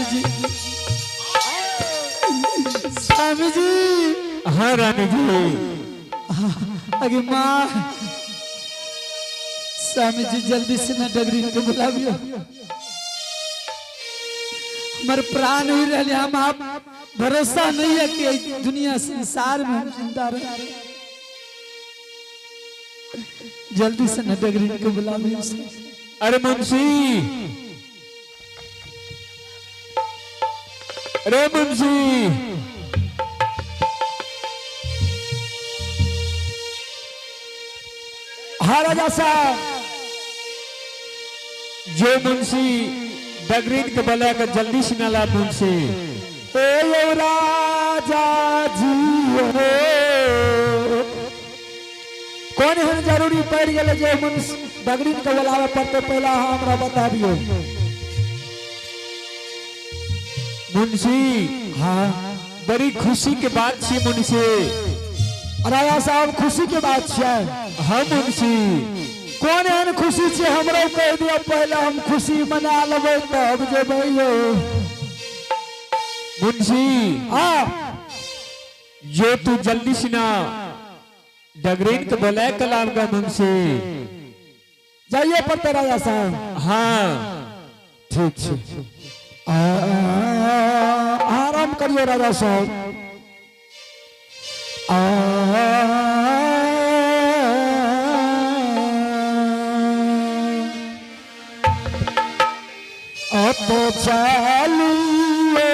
जी, स्वामी जी। हाँ रानी जी। अगे माँ, स्वामी जी जल्दी से न डगरी के बुलावियो। हमारे प्राण ही रह लिया, हम आप भरोसा नहीं है कि दुनिया संसार में हम जिंदा रहे। जल्दी से न डगरी के बुलावियो। अरे मुंशी, अरे मुंशी, हाँ राजा साहब। जो मुंशी डगरीन के बला का जल्दी से नाला मुंशी। ए राजा जी हो, कौन है जरूरी पड़ गए जो मुंशी डगरीन के बुलावे पड़ते, पहला हमरा बता दियो। मुंशी, हाँ बड़ी खुशी के बात छे मुंशी। राजा साहब खुशी के बात है। हाँ मुंशी, कौन है खुशी से हमरो कह दिया, पहले हम खुशी मना लेबे तब जेबै यो। मुंशी, हाँ जो तू जल्दी से ना डगरीन के बला कलाम का मुंशी। जाइए पड़ते राजा साहब। हाँ ठीक है, आराम करिए राजा साहब। तो चलिए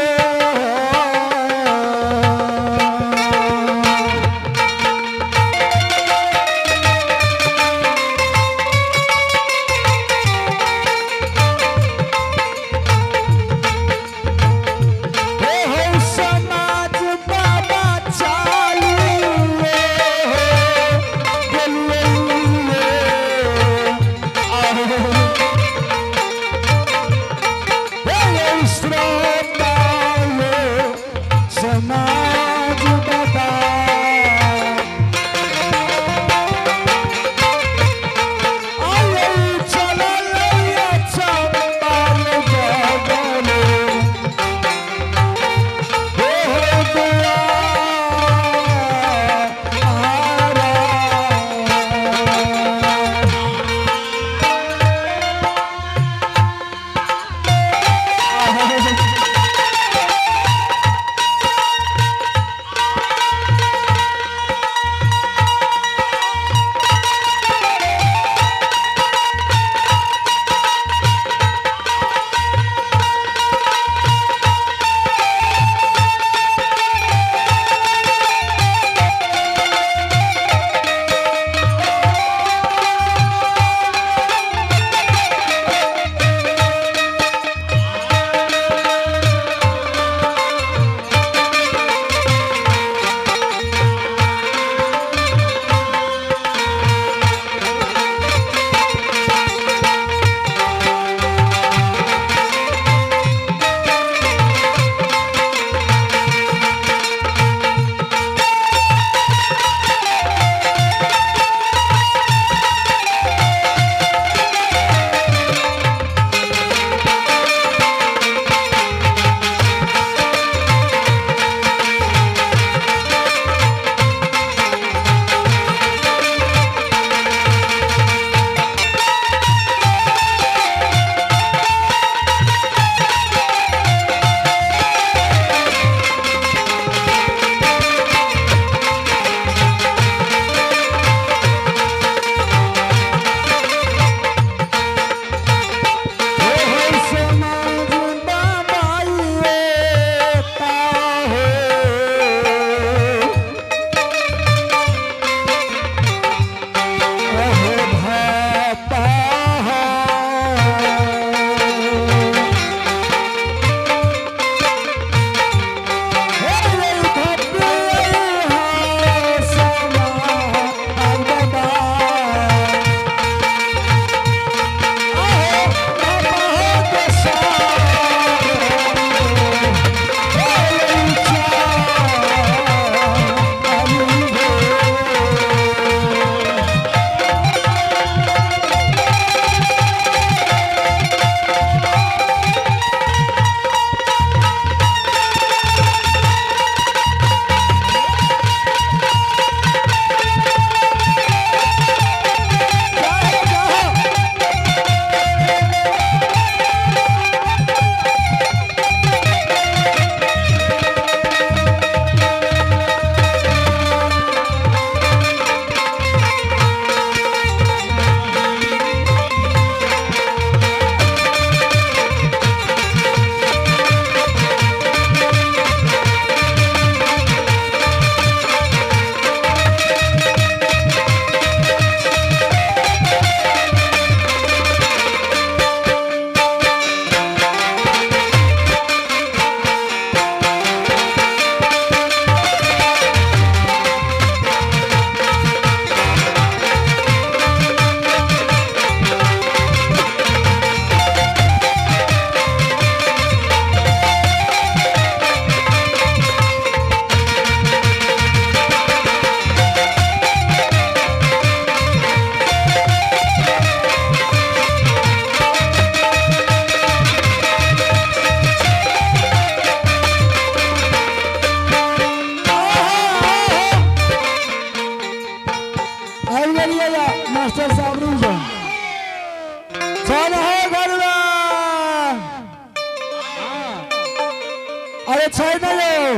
अरे छै नहीं यो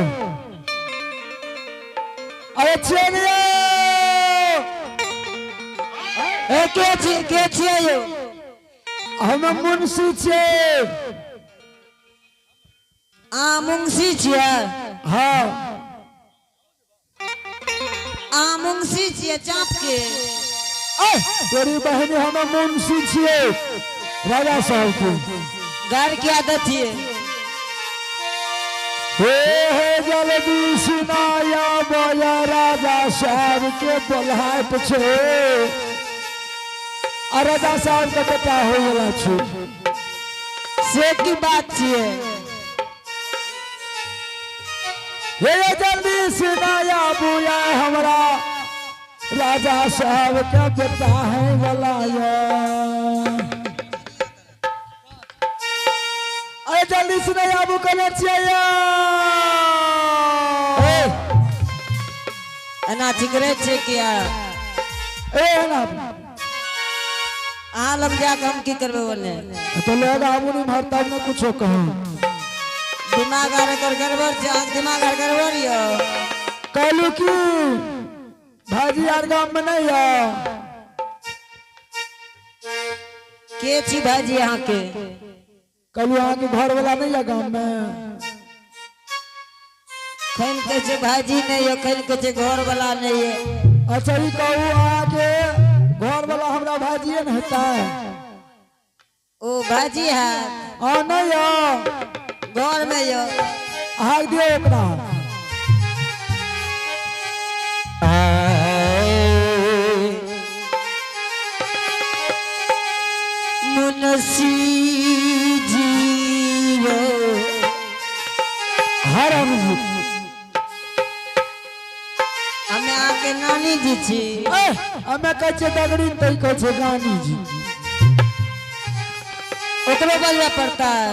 अरे छै नहीं यो ए के छियै यौ हम मुंशी छे आ मुंशी छियै हाँ आ मुंशी छियै चाप के तेरी बहनी हम मुंशी छे राजा साहब के घर की आदत छियै हे जल्दी सुनाया बोया राजा साहब के बोलाट छे और राजा साहब के बेटा हो गया छे से की बात छियै हे जल्दी सुनाया बोया हमरा राजा साहब के बेटा है वाला अरे जल्दी सुनाया अबू कने चाहिए एना चिकरे छै किया ए ना अहाँ लग जाके हम की करबे बोले तो लोग आबू नहीं मारता ने कुछो कहो दिमाग आर कर गड़बड़ छै आँख दिमाग आर गड़बड़ यो कहलू की भाजी यार गांव में नहीं है के छी भाजी यहाँ के कहलू यहाँ के घर वाला नहीं है गांव में खैन के छै भाजी नहीं है खैन के छै घर वाला नहीं है अच्छा ही कहू आके घर वाला हमरा भाजिए न होता है ओ भाजी है हाँ नहीं है घर में यो हाक दियो ओकरा मुंशी जी रो हरम जी हमें आके नानी जी छी हमें कहे छे दगड़ी तई कहे छे गानी जी ओकरो बोलना पड़ता है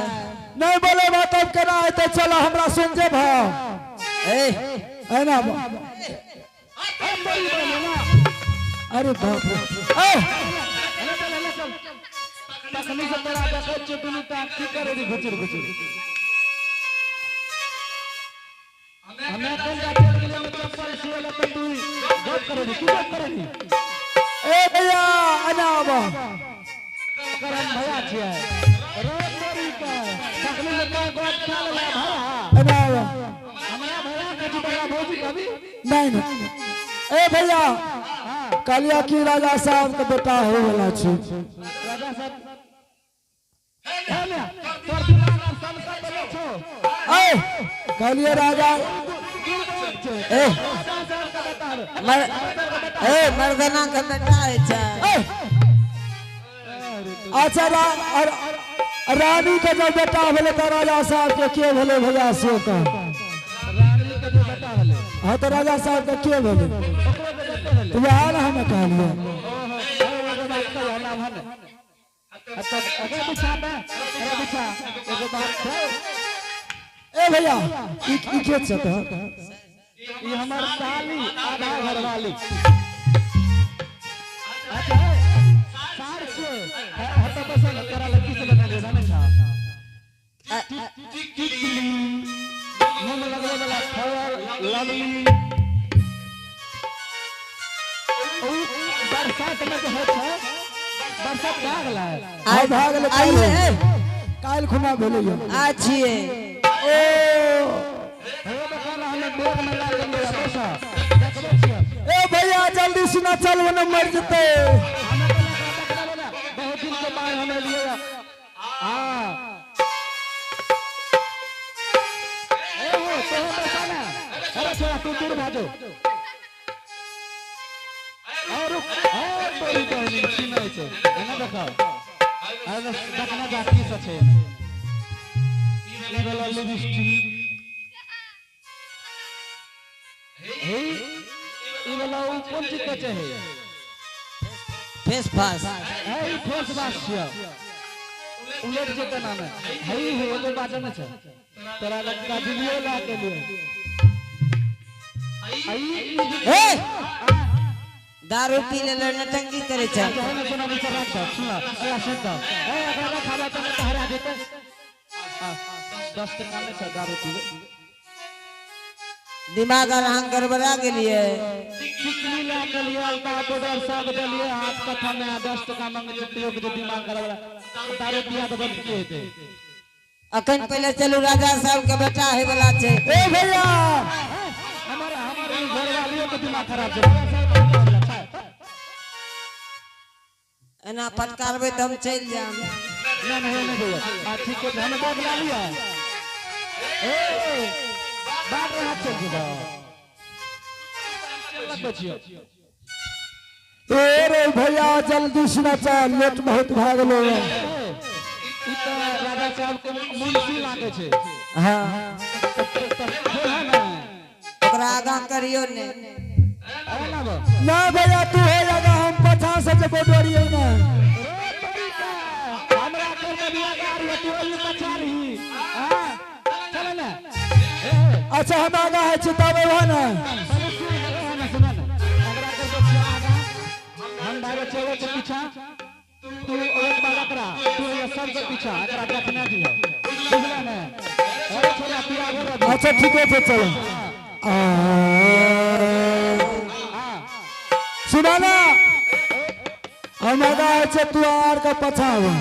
नहीं बोले बात अब केना है तो चलो हमरा सुन जे भा ए है ना अरे बाप रे ए तखनी से तोरा देखै छे दुनु ता की करे रे घुचुर घुचुर हमें कौन जा चल गेले में चप्पल सिए ल तू गप करे रे की गप करे रे ए भैया अनाबा करम भैया छियै रोज मोरी का तखनी में का गप चल ला भैया अनाबा हमरा भैया के जी बड़ा भौजी कभी नहीं नहीं ए भैया कालिया की राजा साहब के बेटा हो वाला छी राजा साहब कालिया राजा मर्दाना का बेटा है अच्छा रानी के जो बेटा भेले तो राजा साहब के भेले भैया से का हाँ तो राजा साहब के भेले तो यार हमें कहलिए ए भैया ई खेत से तो ये हमार साली आधा घर वाली अच्छा सार से हटा पसंद करा लड़की से लगा लेना नहीं था मुंह में लगने वाला खबर लवली बरसात में जो है बरसात भागला है आज भागले काल खुना भेले यो आछिए ओ हे बखाना हमें बेग में ला लेंगे पैसा देखबे छियै ए भैया जल्दी सुना चल वने मर जते बहुत दिन के बाद हमें लिए हां ए हो तो बखाना अरे छोरा तू दूर भागो और बड़ी बहनी सुनै छै एना देखाओ अरे देखना जाती से छै ई वाला लिपस्टिक हे ई वाला उ कोन चीज के छै फेस पास है ई फेस वाश छै उलट जेते नाम है हई हो एगो बात न छै तोरा लग का वीडियो ला के लिए ए दारू पी ले नटंगी करे छै कहने सुना विचार रख सुना सुन ए अगर खावा तो हरा देते 10 टका में छै दारू पीबे दिमाग और अहाँ गड़बड़ा गेलिए चिकनी ला के लिए अल्टा पाउडर सब देलिए हाथ कथा में 10 टका मांगे छतियो के दिमाग गड़बड़ा दारू पिया तो बंद के हेते अखन पहले चलू राजा साहब के बेटा है वाला छे ए भैया हमारे घर वालियों के दिमाग खराब छै एना फटकारबे तो हम चल जाम नहीं भैया ठीक है हमें बात ला लिया ए बात रहा चल जा ए रे भैया जल्दी सुना चल लेट बहुत भाग लो राजा साहब के मुंशी लागे छे हां है ना ओकरा आगा करियो ने है ना ना भैया तू हो जाएगा हम 50 से बोडोरिए ना हमरा कर में बिया गाड़ी तू ही पछारी हां चल ना अच्छा हम आगा है चितावे हो ना सुना ना हमरा कर दो आगा हम डाले चलो के पीछा तू एक बार करा तू ये सब के पीछा एकरा देखना दियो बुझला ना अरे छोरा पिया गो अच्छा ठीक है चलो सुना ना हम आगा है चितवार का पछावा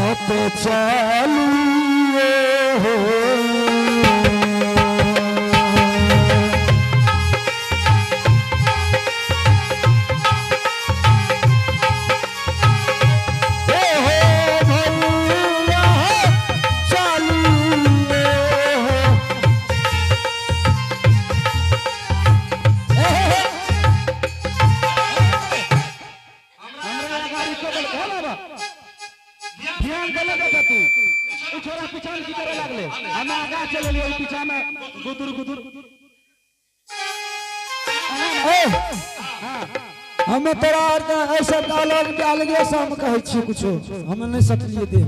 अब चलिए हो ध्यान गलत है तू छोरा पीछा की करे लागले हम आगा चले लिए पीछा में गुदुर गुदुर हमें तोरा और का ऐसा डायलॉग डाल गया से हम कहै छी कुछो हम नहीं सकलिए दे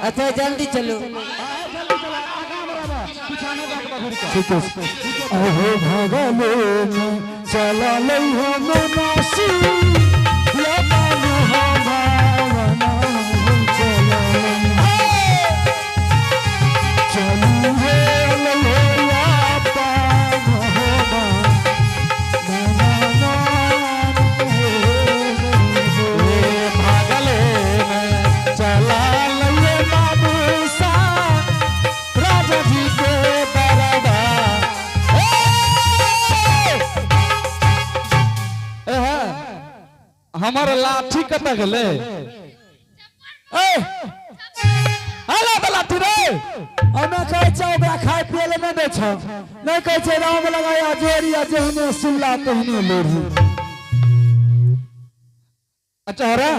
अच्छा जल्दी चलो जल्दी चला आगा में रह पीछा में जाके बघुर के ठीक है ओहो भगलो में चला लई हो नासी ले मानो हो भावना चला चलू हे ललोया पान हो भागले में चला लइए बाबू सा राजा जी के बरदा हमर लाठी कत गेले ए हला बलाठी रे हमें कहै छै ओकरा खाय पिए ले नहीं दै छ नहीं कहै छै राम लगाया जोरिया जेहने सुल्ला कहने लोढ़ी अच्छा हरा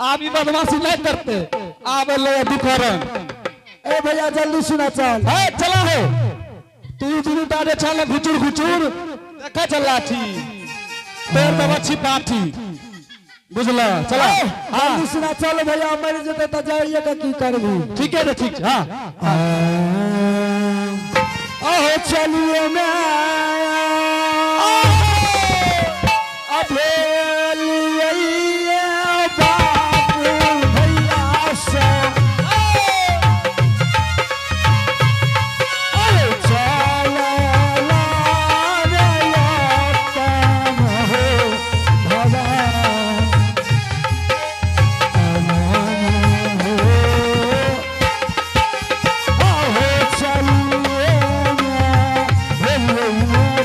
आप ये बदमाशी नहीं करते आप ले दुखरन ए भैया जल्दी सुना चल है चला है तू दुनु तारे छाले घुचुर घुचुर देखा चल लाठी पैर में अच्छी पाठी बुझला चला जल्दी सुना चल भैया मर जेते त जाइए का की करबू ठीक है ठीक है हां ओहो चलिए मैं अभेलिए बाबू भैया से अरे चला ला रे तम हो भवा ओहो चलिए मैं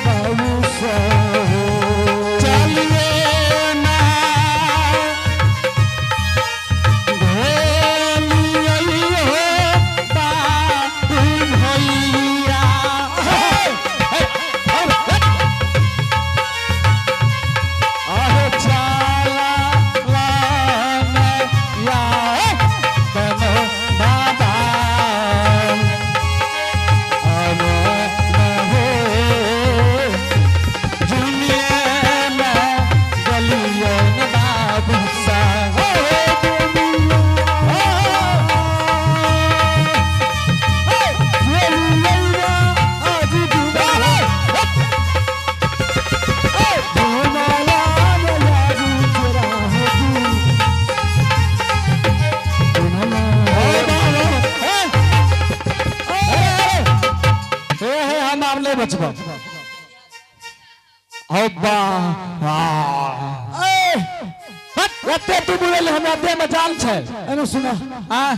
एते तू बोले हमरा देह में जान छै एने सुना हां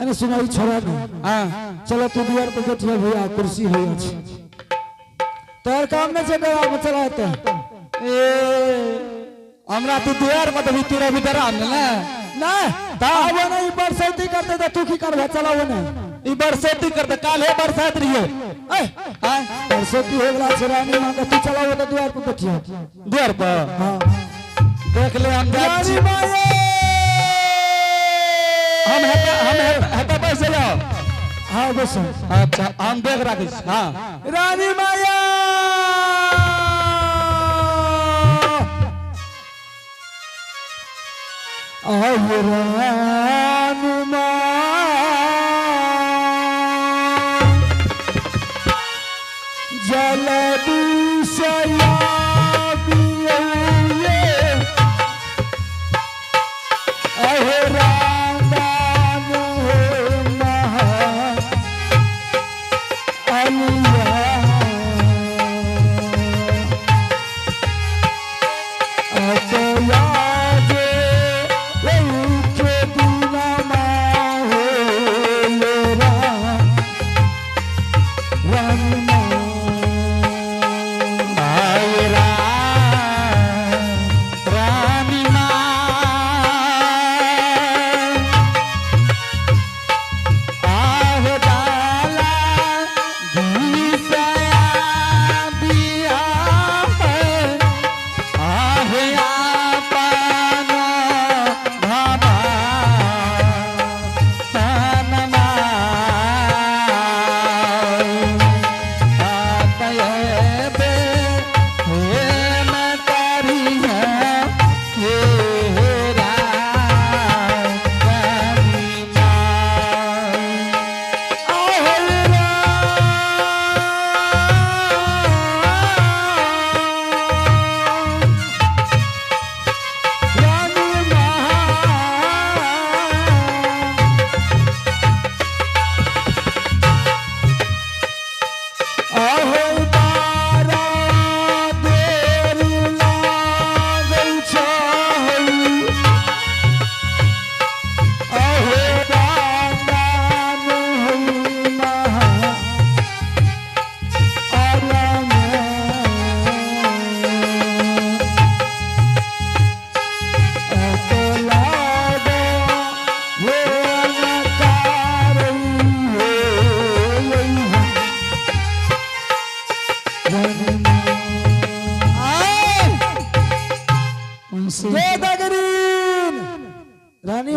एने सुना ई छोड़ा दे हां चलो तू दुआर पर बैठिए भैया कुर्सी है अछि तोर काम में से डरा में चलाते ए हमरा तू दुआर में तो तेरा भी डरा ना नहीं ताव नहीं बरसाती करते तो तू की करबे चलाओ ना ई बरसाती करते काल है बरसात रहिए ए हां बरसाती हो गला छरानी मां के तू चलाओ तो दुआर पर बैठिए दुआर पर हां देख ले हम जात छी रानी माये हम हटा पैसे जाओ हां बस अच्छा हम देख राखी हां रानी माया रानी जल दिशया रानी